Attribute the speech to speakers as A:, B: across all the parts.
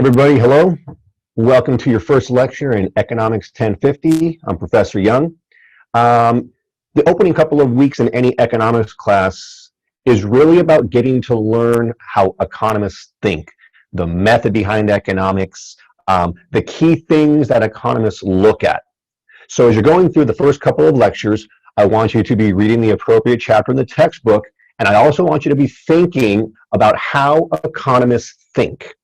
A: Everybody, hello. Welcome to your first lecture in Economics 1050. I'm Professor Young. The opening couple of weeks in any economics class is really about getting to learn how economists think, the method behind economics, the key things that economists look at. So as you're going through the first couple of lectures, I want you to be reading the appropriate chapter in the textbook, and I also want you to be thinking about how economists think.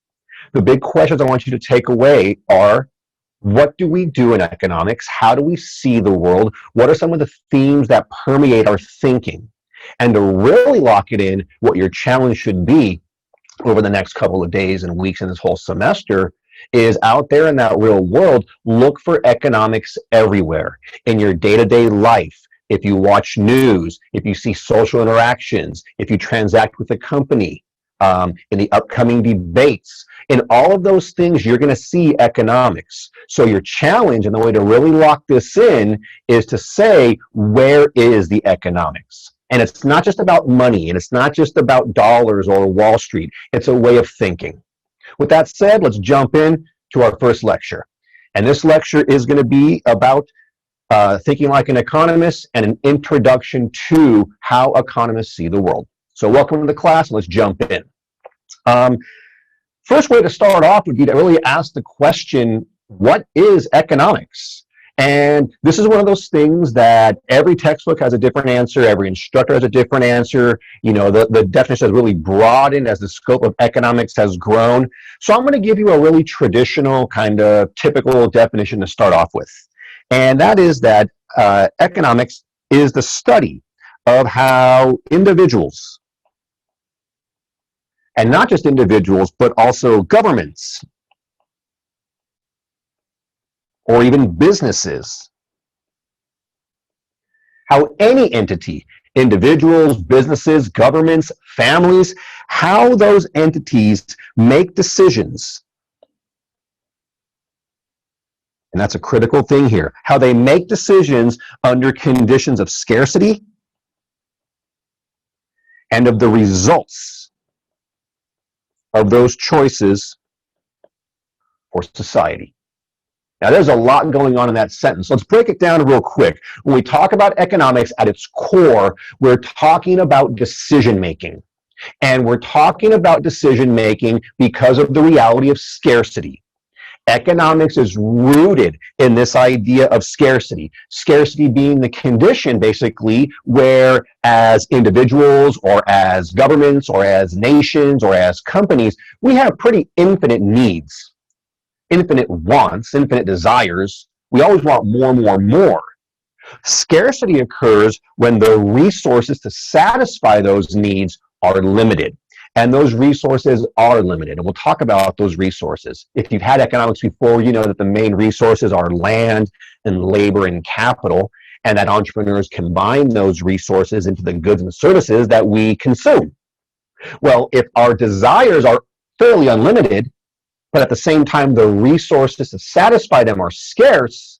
A: The big questions I want you to take away are, what do we do in economics? How do we see the world? What are some of the themes that permeate our thinking? And to really lock it in, what your challenge should be over the next couple of days and weeks in this whole semester is out there in that real world, look for economics everywhere in your day-to-day life. If you watch news, if you see social interactions, if you transact with a company, in the upcoming debates, in all of those things, you're going to see economics. So your challenge and the way to really lock this in is to say, where is the economics? And it's not just about money, and it's not just about dollars or Wall Street. It's a way of thinking. With that said, let's jump in to our first lecture. And this lecture is going to be about thinking like an economist and an introduction to how economists see the world. So welcome to the class, and let's jump in. First way to start off would be to really ask the question, what is economics? And this is one of those things that every textbook has a different answer, every instructor has a different answer. You know, the definition has really broadened as the scope of economics has grown. So I'm going to give you a really traditional, kind of typical definition to start off with. And that is that economics is the study of how individuals, and not just individuals, but also governments, or even businesses, how any entity, individuals, businesses, governments, families, how those entities make decisions. And that's a critical thing here, how they make decisions under conditions of scarcity and of the results of those choices for society. Now, there's a lot going on in that sentence. Let's break it down real quick. When we talk about economics at its core, we're talking about decision making. And we're talking about decision making because of the reality of scarcity. Economics is rooted in this idea of scarcity. Scarcity being the condition, basically, where as individuals or as governments or as nations or as companies, we have pretty infinite needs, infinite wants, infinite desires. We always want more, more, more. Scarcity occurs when the resources to satisfy those needs are limited. And those resources are limited, and we'll talk about those resources. If you've had economics before, you know that the main resources are land and labor and capital, and that entrepreneurs combine those resources into the goods and services that we consume. Well, if our desires are fairly unlimited, but at the same time the resources to satisfy them are scarce,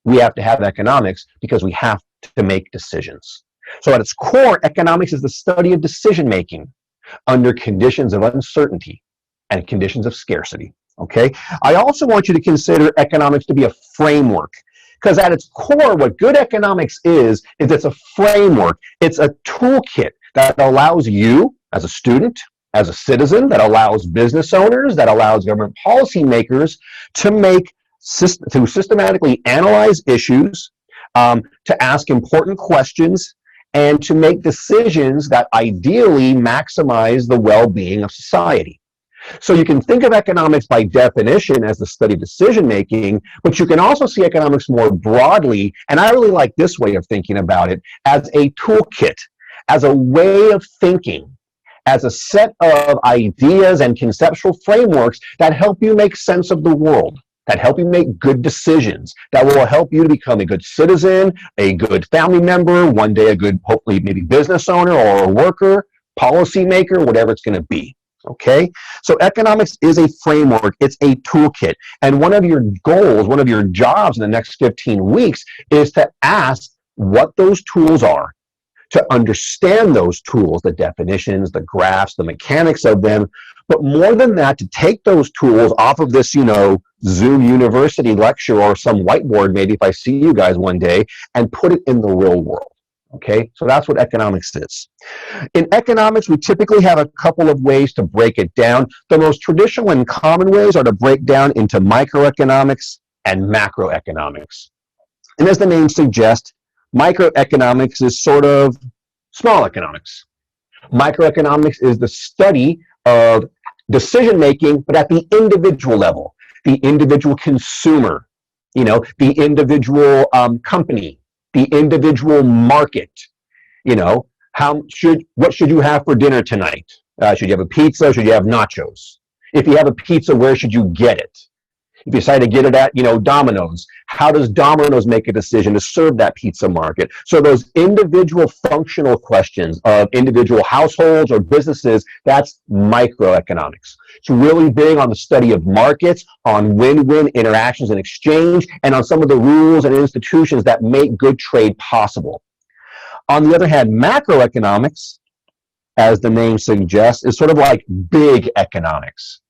A: we have to have economics because we have to make decisions. So at its core, economics is the study of decision making under conditions of uncertainty and conditions of scarcity, okay? I also want you to consider economics to be a framework, because at its core, what good economics is it's a framework. It's a toolkit that allows you as a student, as a citizen, that allows business owners, that allows government policymakers to systematically analyze issues, to ask important questions, and to make decisions that ideally maximize the well-being of society. So you can think of economics by definition as the study of decision-making, but you can also see economics more broadly, and I really like this way of thinking about it, as a toolkit, as a way of thinking, as a set of ideas and conceptual frameworks that help you make sense of the world, that help you make good decisions, that will help you to become a good citizen, a good family member, one day a good, hopefully maybe business owner or a worker, policymaker, whatever it's going to be. Okay? So economics is a framework, it's a toolkit. And one of your goals, one of your jobs in the next 15 weeks is to ask what those tools are, to understand those tools, the definitions, the graphs, the mechanics of them, but more than that, to take those tools off of this, Zoom University lecture or some whiteboard, maybe if I see you guys one day, and put it in the real world. Okay, so that's what economics is. In economics, we typically have a couple of ways to break it down. The most traditional and common ways are to break down into microeconomics and macroeconomics. And as the name suggests, microeconomics is sort of small economics. Microeconomics is the study of decision-making, but at the individual level, the individual consumer, the individual company, the individual market. What should you have for dinner tonight? Should you have a pizza? Should you have nachos? If you have a pizza, where should you get it? If you decide to get it at, Domino's, how does Domino's make a decision to serve that pizza market? So those individual functional questions of individual households or businesses, that's microeconomics. It's really big on the study of markets, on win-win interactions and exchange, and on some of the rules and institutions that make good trade possible. On the other hand, macroeconomics, as the name suggests, is sort of like big economics.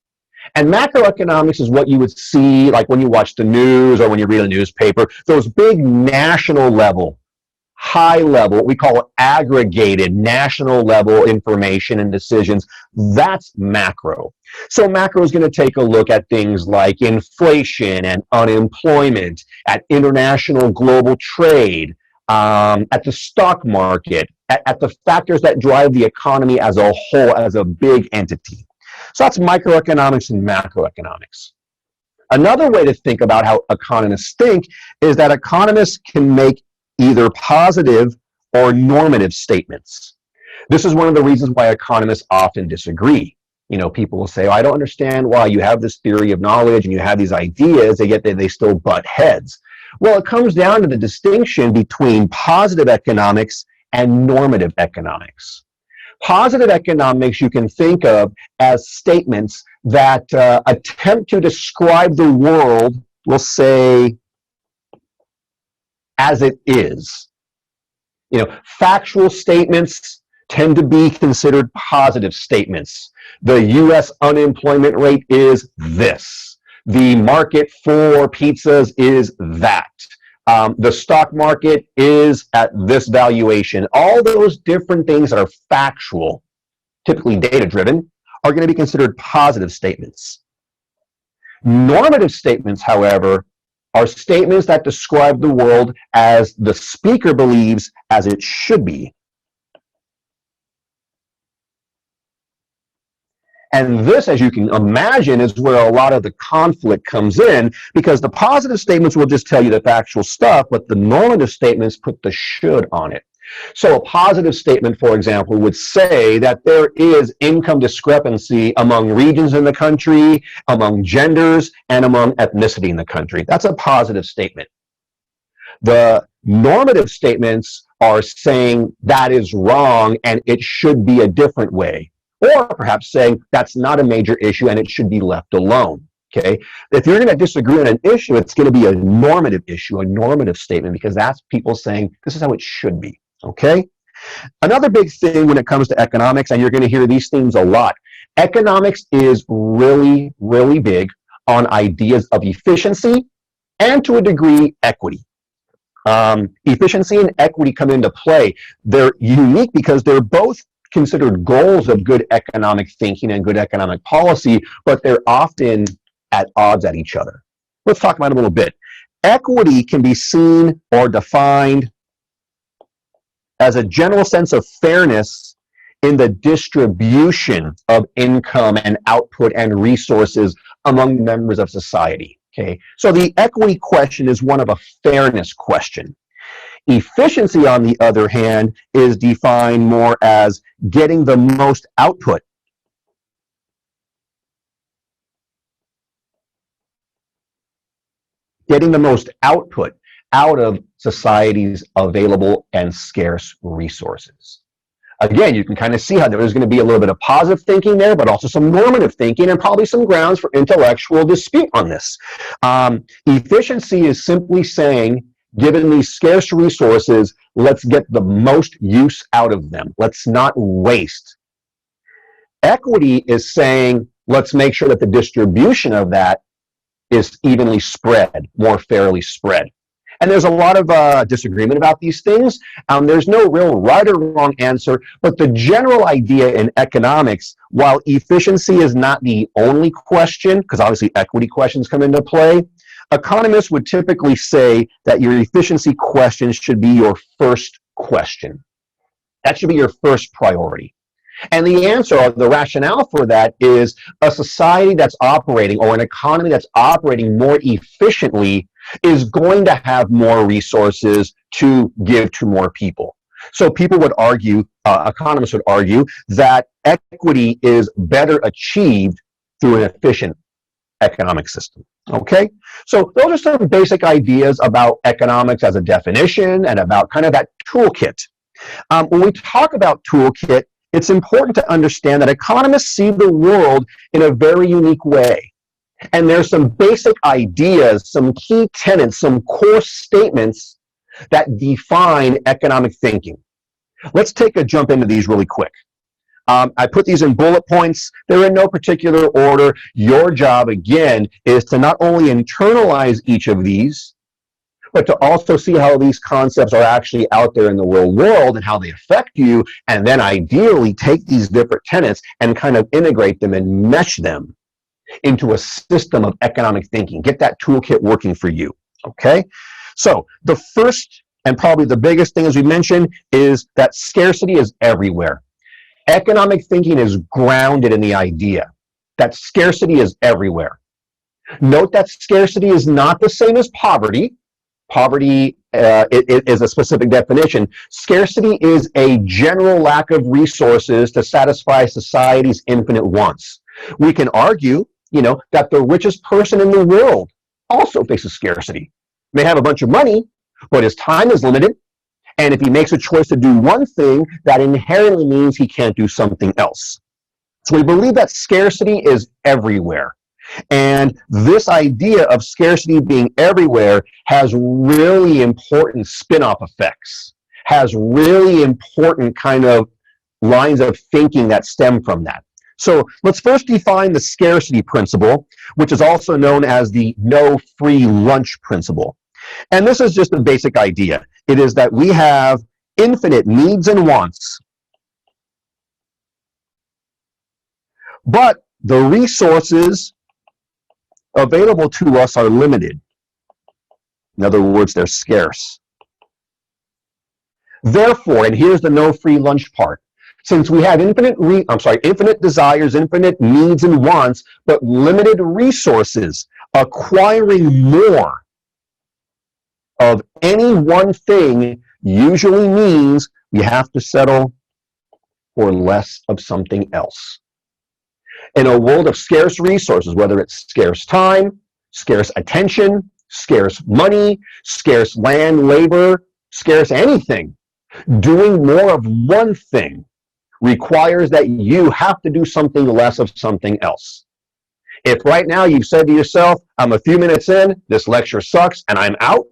A: And macroeconomics is what you would see like when you watch the news or when you read a newspaper, those big national level, high level, what we call aggregated national level information and decisions. That's macro. So macro is going to take a look at things like inflation and unemployment, at international global trade, at the stock market, at the factors that drive the economy as a whole, as a big entity. So that's microeconomics and macroeconomics. Another way to think about how economists think is that economists can make either positive or normative statements. This is one of the reasons why economists often disagree. People will say, I don't understand why you have this theory of knowledge and you have these ideas, and yet they still butt heads. Well, it comes down to the distinction between positive economics and normative economics. Positive economics you can think of as statements that attempt to describe the world, we'll say, as it is. Factual statements tend to be considered positive statements. The U.S. unemployment rate is this. The market for pizzas is that. The stock market is at this valuation. All those different things that are factual, typically data-driven, are going to be considered positive statements. Normative statements, however, are statements that describe the world as the speaker believes as it should be. And this, as you can imagine, is where a lot of the conflict comes in, because the positive statements will just tell you the factual stuff, but the normative statements put the should on it. So a positive statement, for example, would say that there is income discrepancy among regions in the country, among genders, and among ethnicity in the country. That's a positive statement. The normative statements are saying that is wrong and it should be a different way. Or perhaps saying that's not a major issue and it should be left alone, okay? If you're going to disagree on an issue, it's going to be a normative issue, a normative statement, because that's people saying this is how it should be, okay? Another big thing when it comes to economics, and you're going to hear these themes a lot, economics is really, really big on ideas of efficiency and, to a degree, equity. Efficiency and equity come into play. They're unique because they're both considered goals of good economic thinking and good economic policy, but they're often at odds at each other. Let's talk about it a little bit. Equity can be seen or defined as a general sense of fairness in the distribution of income and output and resources among members of society. Okay, so the equity question is one of a fairness question. Efficiency, on the other hand, is defined more as getting the most output. Getting the most output out of society's available and scarce resources. Again, you can kind of see how there's going to be a little bit of positive thinking there, but also some normative thinking and probably some grounds for intellectual dispute on this. Efficiency is simply saying Given these scarce resources, let's get the most use out of them. Let's not waste. Equity is saying, let's make sure that the distribution of that is evenly spread, more fairly spread. And there's a lot of disagreement about these things. There's no real right or wrong answer, but the general idea in economics, while efficiency is not the only question, because obviously equity questions come into play, economists would typically say that your efficiency question should be your first question. That should be your first priority. And the answer, or the rationale for that, is a society that's operating, or an economy that's operating more efficiently, is going to have more resources to give to more people. So people would argue, economists would argue, that equity is better achieved through an efficient economic system. Okay? So those are some basic ideas about economics as a definition and about kind of that toolkit. When we talk about toolkit, it's important to understand that economists see the world in a very unique way. And there's some basic ideas, some key tenets, some core statements that define economic thinking. Let's take a jump into these really quick. I put these in bullet points. They're in no particular order. Your job, again, is to not only internalize each of these, but to also see how these concepts are actually out there in the real world and how they affect you, and then ideally take these different tenets and kind of integrate them and mesh them into a system of economic thinking. Get that toolkit working for you, okay? So the first and probably the biggest thing, as we mentioned, is that scarcity is everywhere. Economic thinking is grounded in the idea that scarcity is everywhere. Note that scarcity is not the same as poverty. Poverty is a specific definition. Scarcity is a general lack of resources to satisfy society's infinite wants. We can argue, that the richest person in the world also faces scarcity. May have a bunch of money, but his time is limited. And if he makes a choice to do one thing, that inherently means he can't do something else. So we believe that scarcity is everywhere. And this idea of scarcity being everywhere has really important spin-off effects, has really important kind of lines of thinking that stem from that. So let's first define the scarcity principle, which is also known as the no free lunch principle. And this is just a basic idea. It is that we have infinite needs and wants, but the resources available to us are limited. In other words, they're scarce. Therefore, and here's the no free lunch part, since we have infinite desires, infinite needs and wants, but limited resources, acquiring more of any one thing usually means we have to settle for less of something else. In a world of scarce resources, whether it's scarce time, scarce attention, scarce money, scarce land, labor, scarce anything, doing more of one thing requires that you have to do something less of something else. If right now you've said to yourself, I'm a few minutes in, this lecture sucks, and I'm out,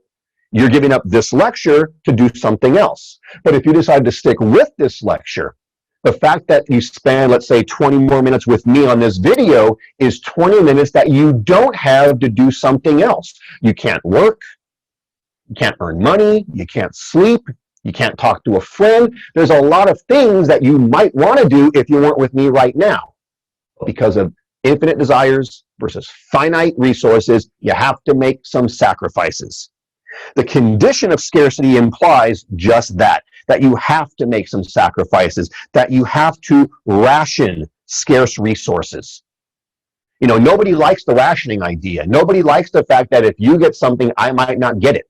A: you're giving up this lecture to do something else. But if you decide to stick with this lecture, the fact that you spend, let's say, 20 more minutes with me on this video is 20 minutes that you don't have to do something else. You can't work, you can't earn money, you can't sleep, you can't talk to a friend. There's a lot of things that you might want to do if you weren't with me right now. Because of infinite desires versus finite resources, you have to make some sacrifices. The condition of scarcity implies just that you have to make some sacrifices, that you have to ration scarce resources. Nobody likes the rationing idea. Nobody likes the fact that if you get something, I might not get it.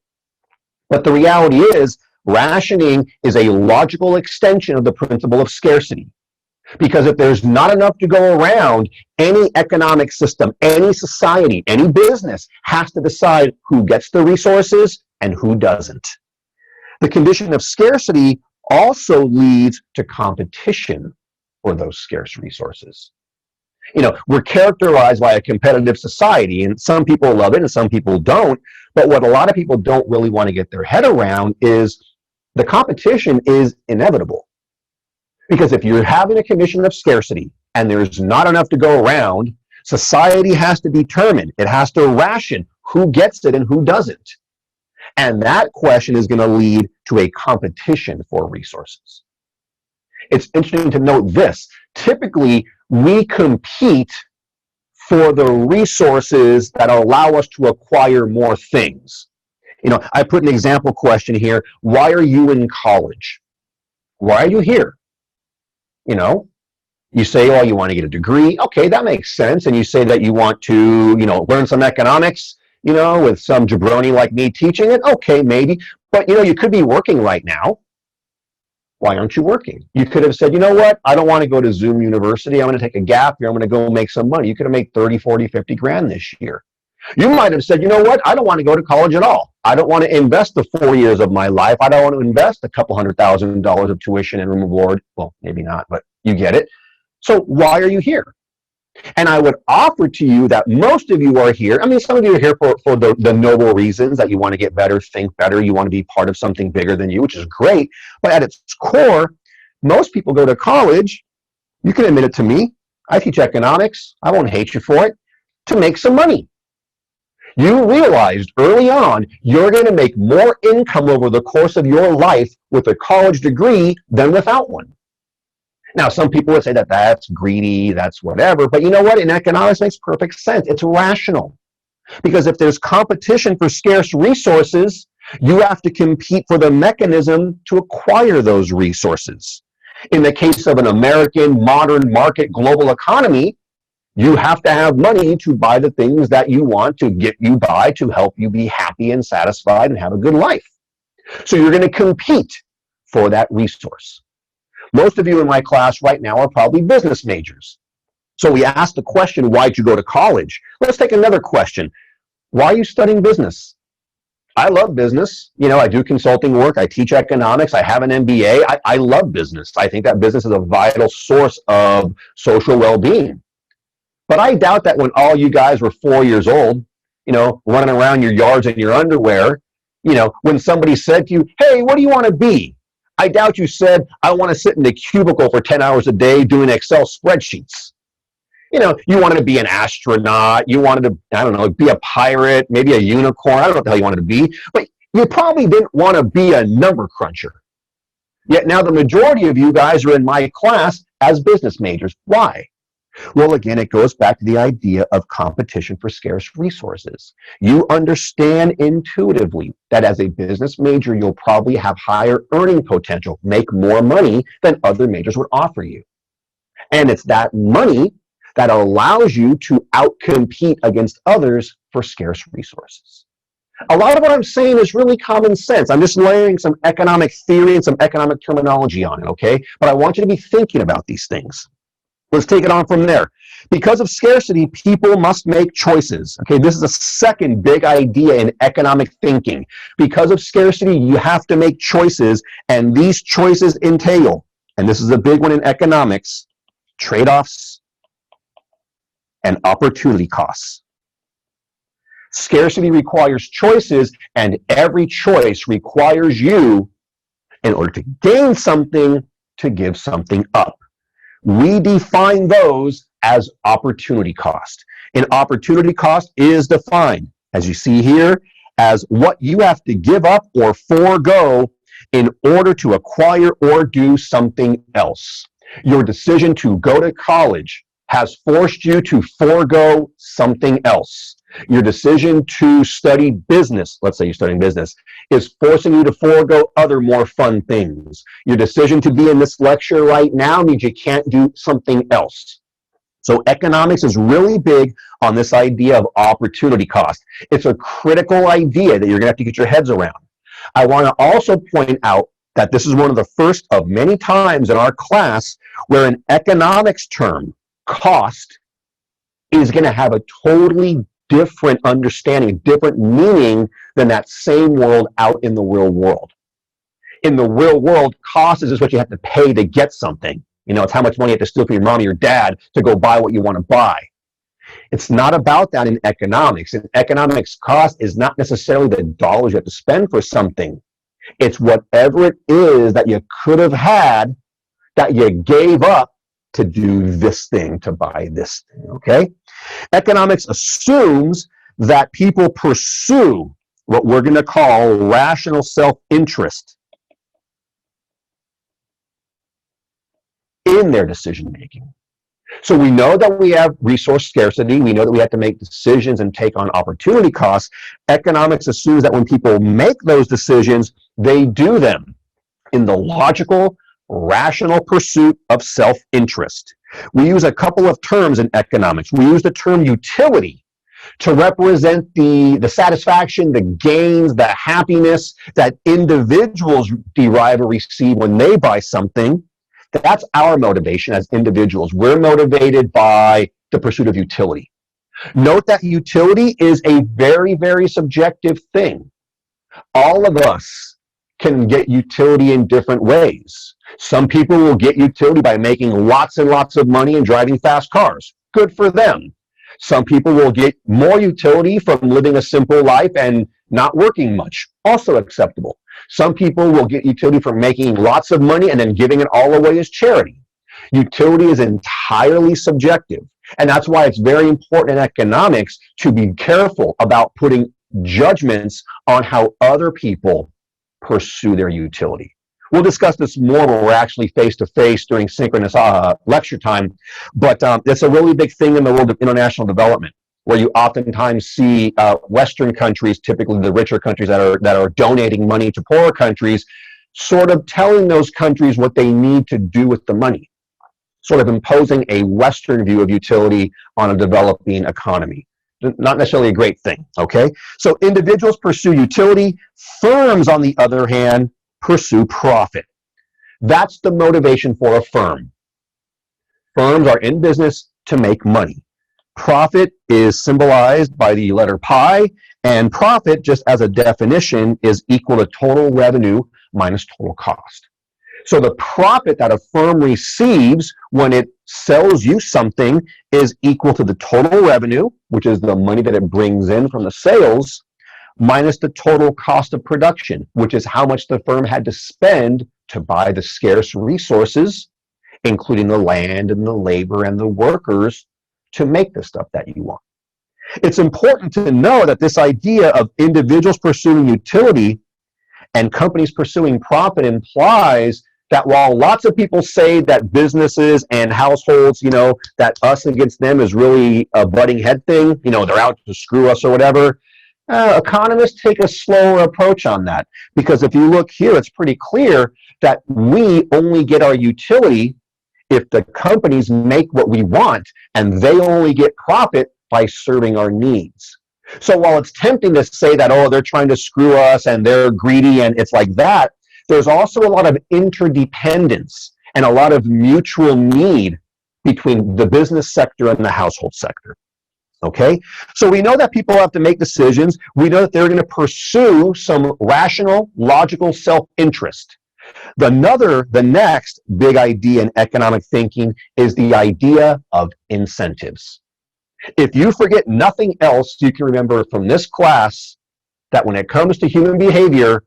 A: But the reality is, rationing is a logical extension of the principle of scarcity. Because if there's not enough to go around, any economic system, any society, any business has to decide who gets the resources and who doesn't. The condition of scarcity also leads to competition for those scarce resources. We're characterized by a competitive society, and some people love it and some people don't. But what a lot of people don't really want to get their head around is the competition is inevitable. Because if you're having a condition of scarcity and there's not enough to go around, society has to determine, it has to ration who gets it and who doesn't. And that question is going to lead to a competition for resources. It's interesting to note this. Typically, we compete for the resources that allow us to acquire more things. I put an example question here. Why are you in college? Why are you here? You say, oh, you want to get a degree. Okay, that makes sense. And you say that you want to, learn some economics, with some jabroni like me teaching it. Okay, maybe. But, you could be working right now. Why aren't you working? You could have said, you know what? I don't want to go to Zoom University. I'm going to take a gap year. I'm going to go make some money. You could have made 30, 40, 50 grand this year. You might have said, you know what? I don't want to go to college at all. I don't want to invest the 4 years of my life. I don't want to invest a couple $100,000 of tuition and room and board. Well, maybe not, but you get it. So why are you here? And I would offer to you that most of you are here. I mean, some of you are here for the noble reasons that you want to get better, think better, you want to be part of something bigger than you, which is great. But at its core, most people go to college, you can admit it to me, I teach economics, I won't hate you for it, to make some money. You realized early on you're going to make more income over the course of your life with a college degree than without one. Now, some people would say that that's greedy, that's whatever, but you know what? In economics, it makes perfect sense. It's rational. Because if there's competition for scarce resources, you have to compete for the mechanism to acquire those resources. In the case of an American modern market global economy, you have to have money to buy the things that you want to get you by, to help you be happy and satisfied and have a good life. So you're going to compete for that resource. Most of you in my class right now are probably business majors. So we asked the question, why'd you go to college? Let's take another question. Why are you studying business? I love business. I do consulting work. I teach economics. I have an MBA. I love business. I think that business is a vital source of social well-being. But I doubt that when all you guys were 4 years old, running around your yards in your underwear, when somebody said to you, hey, what do you want to be? I doubt you said, I want to sit in a cubicle for 10 hours a day doing Excel spreadsheets. You wanted to be an astronaut. You wanted to, I don't know, be a pirate, maybe a unicorn. I don't know what the hell you wanted to be. But you probably didn't want to be a number cruncher. Yet now the majority of you guys are in my class as business majors. Why? Well, again, it goes back to the idea of competition for scarce resources. You understand intuitively that as a business major, you'll probably have higher earning potential, make more money than other majors would offer you. And it's that money that allows you to outcompete against others for scarce resources. A lot of what I'm saying is really common sense. I'm just layering some economic theory and some economic terminology on it, okay? But I want you to be thinking about these things. Let's take it on from there. Because of scarcity, people must make choices. Okay, this is a second big idea in economic thinking. Because of scarcity, you have to make choices, and these choices entail, and this is a big one in economics, trade-offs and opportunity costs. Scarcity requires choices, and every choice requires you, in order to gain something, to give something up. We define those as opportunity cost. And opportunity cost is defined, as you see here, as what you have to give up or forego in order to acquire or do something else. Your decision to go to college has forced you to forego something else. Your decision to study business, let's say you're studying business, is forcing you to forego other more fun things. Your decision to be in this lecture right now means you can't do something else. So economics is really big on this idea of opportunity cost. It's a critical idea that you're going to have to get your heads around. I want to also point out that this is one of the first of many times in our class where an economics term, cost, is going to have a totally different understanding, different meaning than that same world out in the real world. In the real world, cost is just what you have to pay to get something. It's how much money you have to steal from your mom or your dad to go buy what you want to buy. It's not about that in economics. In economics, cost is not necessarily the dollars you have to spend for something. It's whatever it is that you could have had that you gave up to do this thing, to buy this thing, okay? Economics assumes that people pursue what we're going to call rational self-interest in their decision making. So we know that we have resource scarcity. We know that we have to make decisions and take on opportunity costs. Economics assumes that when people make those decisions, they do them in the logical, rational pursuit of self-interest. We use a couple of terms in economics. We use the term utility to represent the satisfaction, the gains, the happiness that individuals derive or receive when they buy something. That's our motivation as individuals. We're motivated by the pursuit of utility. Note that utility is a very, very subjective thing. All of us can get utility in different ways. Some people will get utility by making lots and lots of money and driving fast cars. Good for them. Some people will get more utility from living a simple life and not working much. Also acceptable. Some people will get utility from making lots of money and then giving it all away as charity. Utility is entirely subjective. And that's why it's very important in economics to be careful about putting judgments on how other people pursue their utility. We'll discuss this more when we're actually face-to-face during synchronous lecture time, but it's a really big thing in the world of international development, where you oftentimes see Western countries, typically the richer countries that are donating money to poorer countries, sort of telling those countries what they need to do with the money, sort of imposing a Western view of utility on a developing economy. Not necessarily a great thing, okay? So individuals pursue utility. Firms, on the other hand, pursue profit. That's the motivation for a firm. Firms are in business to make money. Profit is symbolized by the letter pi, and profit, just as a definition, is equal to total revenue minus total cost. So the profit that a firm receives when it sells you something is equal to the total revenue, which is the money that it brings in from the sales, minus the total cost of production, which is how much the firm had to spend to buy the scarce resources, including the land and the labor and the workers, to make the stuff that you want. It's important to know that this idea of individuals pursuing utility and companies pursuing profit implies that while lots of people say that businesses and households, that us against them is really a butting head thing, they're out to screw us or whatever, economists take a slower approach on that. Because if you look here, it's pretty clear that we only get our utility if the companies make what we want, and they only get profit by serving our needs. So while it's tempting to say that, oh, they're trying to screw us and they're greedy and it's like that, there's also a lot of interdependence and a lot of mutual need between the business sector and the household sector. Okay? So we know that people have to make decisions. We know that they're going to pursue some rational, logical self-interest. The next big idea in economic thinking is the idea of incentives. If you forget nothing else, you can remember from this class that when it comes to human behavior,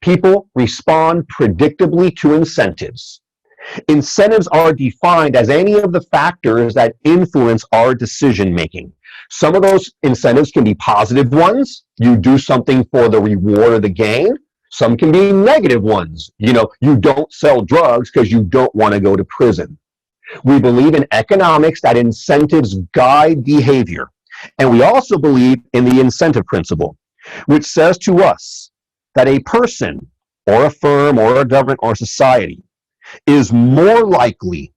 A: people respond predictably to incentives. Incentives are defined as any of the factors that influence our decision making. Some of those incentives can be positive ones. You do something for the reward or the gain. Some can be negative ones. You don't sell drugs because you don't want to go to prison. We believe in economics that incentives guide behavior. And we also believe in the incentive principle, which says to us that a person or a firm or a government or a society is more likely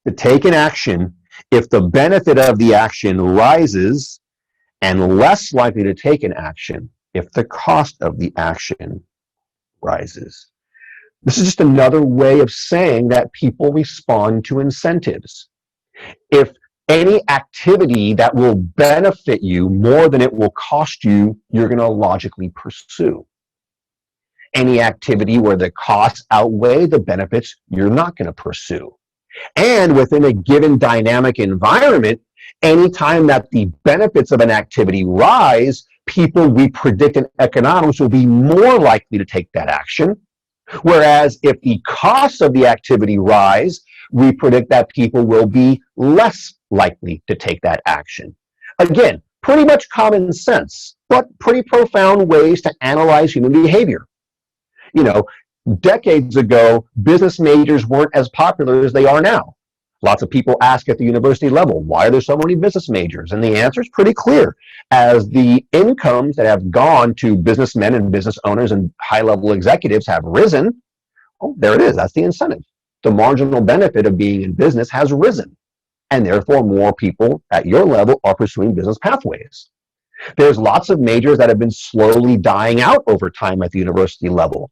A: to take an action if the benefit of the action rises, and less likely to take an action if the cost of the action rises. This is just another way of saying that people respond to incentives. If any activity that will benefit you more than it will cost you, you're going to logically pursue. any activity where the costs outweigh the benefits you're not going to pursue. And within a given dynamic environment, anytime that the benefits of an activity rise, people, we predict in economics, will be more likely to take that action. Whereas if the costs of the activity rise, we predict that people will be less likely to take that action. Again, pretty much common sense, but pretty profound ways to analyze human behavior. You know, decades ago, business majors weren't as popular as they are now. Lots of people ask at the university level, why are there so many business majors? And the answer is pretty clear. As the incomes that have gone to businessmen and business owners and high-level executives have risen, oh, there it is, that's the incentive. The marginal benefit of being in business has risen, and therefore more people at your level are pursuing business pathways. There's lots of majors that have been slowly dying out over time at the university level.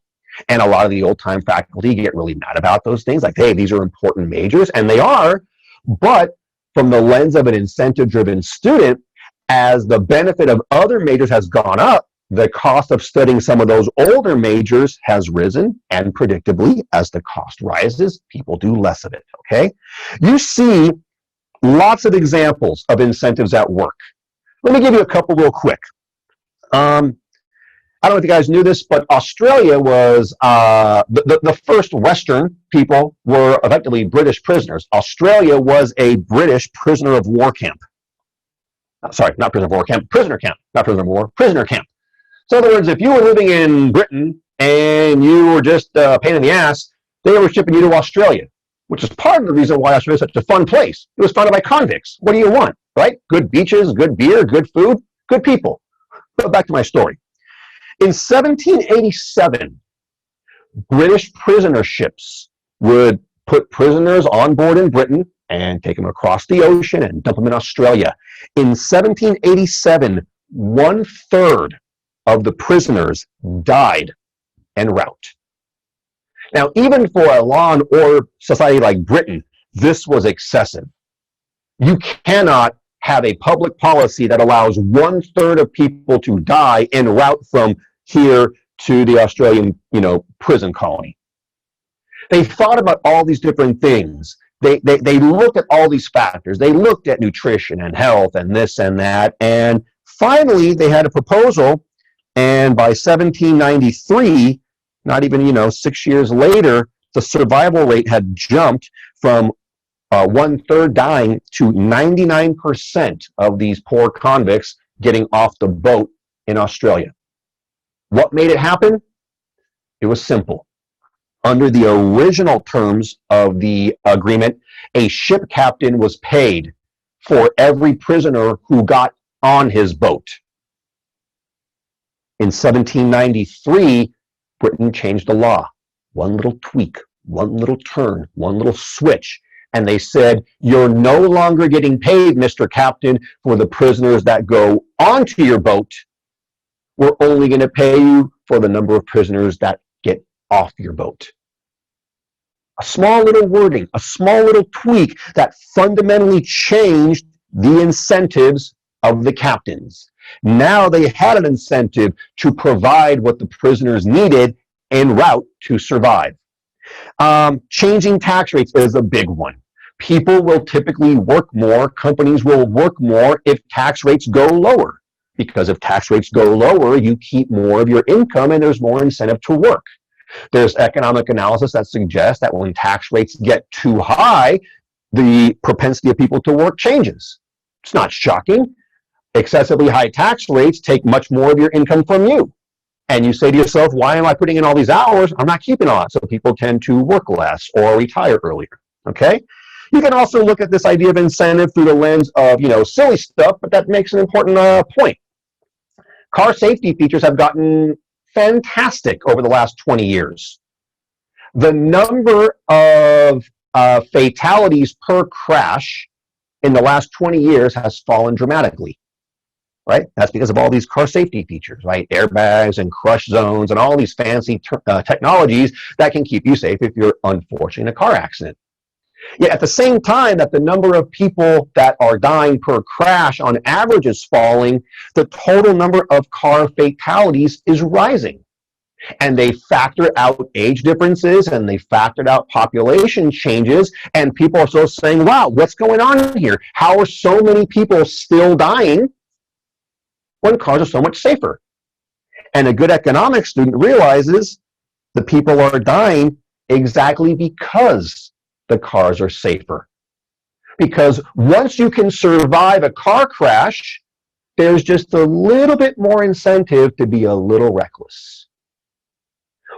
A: And a lot of the old-time faculty get really mad about those things, like, hey, these are important majors, and they are, but from the lens of an incentive-driven student, as the benefit of other majors has gone up, the cost of studying some of those older majors has risen, and predictably, as the cost rises, people do less of it, okay? You see lots of examples of incentives at work. Let me give you a couple real quick. I don't know if you guys knew this, but Australia was, the first Western people were effectively British prisoners. Australia was a British prisoner of war camp. Sorry, not prisoner of war camp, prisoner camp, not prisoner of war, prisoner camp. So in other words, if you were living in Britain and you were just a pain in the ass, they were shipping you to Australia, which is part of the reason why Australia is such a fun place. It was founded by convicts. What do you want, right? Good beaches, good beer, good food, good people. But back to my story. In 1787, British prisoner ships would put prisoners on board in Britain and take them across the ocean and dump them in Australia. In 1787, 1/3 of the prisoners died en route. Now, even for a law and order society like Britain, this was excessive. You cannot have a public policy that allows 1/3 of people to die en route from here to the Australian, prison colony. They thought about all these different things. They looked at all these factors. They looked at nutrition and health and this and that. And finally, they had a proposal. And by 1793, not even, 6 years later, the survival rate had jumped from 1/3 dying to 99% of these poor convicts getting off the boat in Australia. What made it happen? It was simple. Under the original terms of the agreement, a ship captain was paid for every prisoner who got on his boat. In 1793, Britain changed the law. One little tweak, one little turn, one little switch. And they said, you're no longer getting paid, Mr. Captain, for the prisoners that go onto your boat. We're only going to pay you for the number of prisoners that get off your boat. A small little wording, a small little tweak that fundamentally changed the incentives of the captains. Now they had an incentive to provide what the prisoners needed en route to survive. Changing tax rates is a big one. People will typically work more, companies will work more if tax rates go lower. Because if tax rates go lower, you keep more of your income and there's more incentive to work. There's economic analysis that suggests that when tax rates get too high, the propensity of people to work changes. It's not shocking. Excessively high tax rates take much more of your income from you. And you say to yourself, why am I putting in all these hours? I'm not keeping on. So people tend to work less or retire earlier, okay? You can also look at this idea of incentive through the lens of, silly stuff, but that makes an important point. Car safety features have gotten fantastic over the last 20 years. The number of fatalities per crash in the last 20 years has fallen dramatically, right? That's because of all these car safety features, right? Airbags and crush zones and all these fancy technologies that can keep you safe if you're unfortunate in a car accident. Yet at the same time that the number of people that are dying per crash on average is falling, the total number of car fatalities is rising. And they factor out age differences and they factored out population changes. And people are still saying, wow, what's going on here? How are so many people still dying when cars are so much safer? And a good economics student realizes the people are dying exactly because the cars are safer. Because once you can survive a car crash, there's just a little bit more incentive to be a little reckless.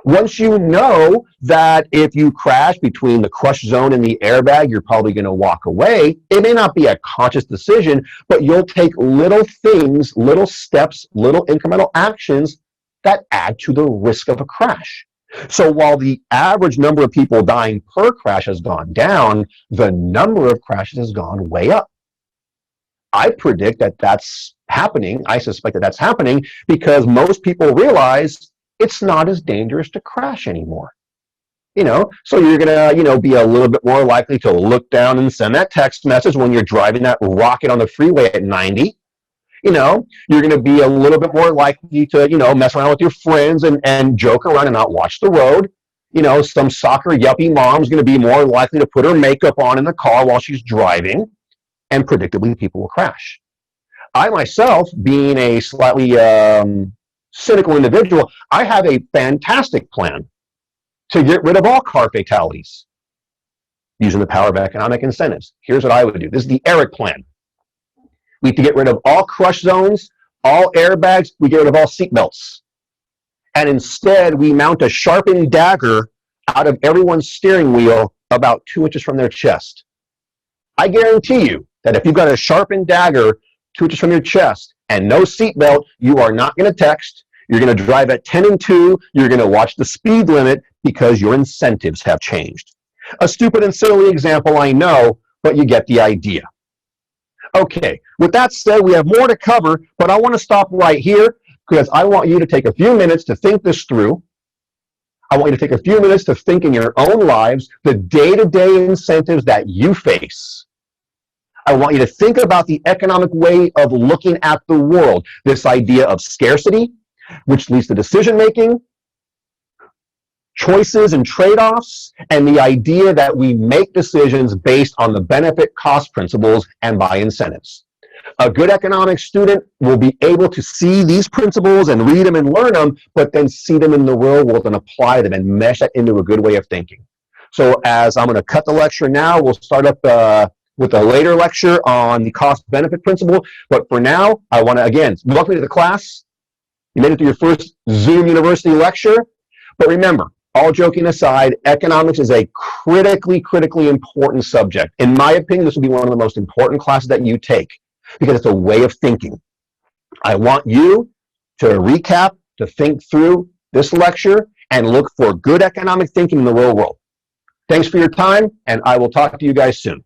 A: Once you know that if you crash between the crush zone and the airbag, you're probably going to walk away. It may not be a conscious decision, but you'll take little things, little steps, little incremental actions that add to the risk of a crash. So while the average number of people dying per crash has gone down, the number of crashes has gone way up. I predict that that's happening. I suspect that that's happening because most people realize it's not as dangerous to crash anymore. So you're gonna, be a little bit more likely to look down and send that text message when you're driving that rocket on the freeway at 90. You're going to be a little bit more likely to, mess around with your friends and joke around and not watch the road. Some soccer yuppie mom's going to be more likely to put her makeup on in the car while she's driving, and predictably people will crash. I myself, being a slightly cynical individual, I have a fantastic plan to get rid of all car fatalities using the power of economic incentives. Here's what I would do. This is the ERIC plan. We have to get rid of all crush zones, all airbags, we get rid of all seatbelts. And instead, we mount a sharpened dagger out of everyone's steering wheel about 2 inches from their chest. I guarantee you that if you've got a sharpened dagger 2 inches from your chest and no seatbelt, you are not going to text. You're going to drive at 10 and 2. You're going to watch the speed limit because your incentives have changed. A stupid and silly example, I know, but you get the idea. Okay, with that said, we have more to cover, but I want to stop right here because I want you to take a few minutes to think this through. I want you to take a few minutes to think in your own lives, the day-to-day incentives that you face. I want you to think about the economic way of looking at the world, this idea of scarcity, which leads to decision-making, choices and trade-offs, and the idea that we make decisions based on the benefit-cost principles and by incentives. A good economics student will be able to see these principles and read them and learn them, but then see them in the real world and apply them and mesh that into a good way of thinking. So as I'm going to cut the lecture now, we'll start up with a later lecture on the cost-benefit principle. But for now, I want to, again, welcome to the class. You made it through your first Zoom University lecture. But remember, all joking aside, economics is a critically important subject. In my opinion, this will be one of the most important classes that you take because it's a way of thinking. I want you to recap, to think through this lecture and look for good economic thinking in the real world. Thanks for your time, and I will talk to you guys soon.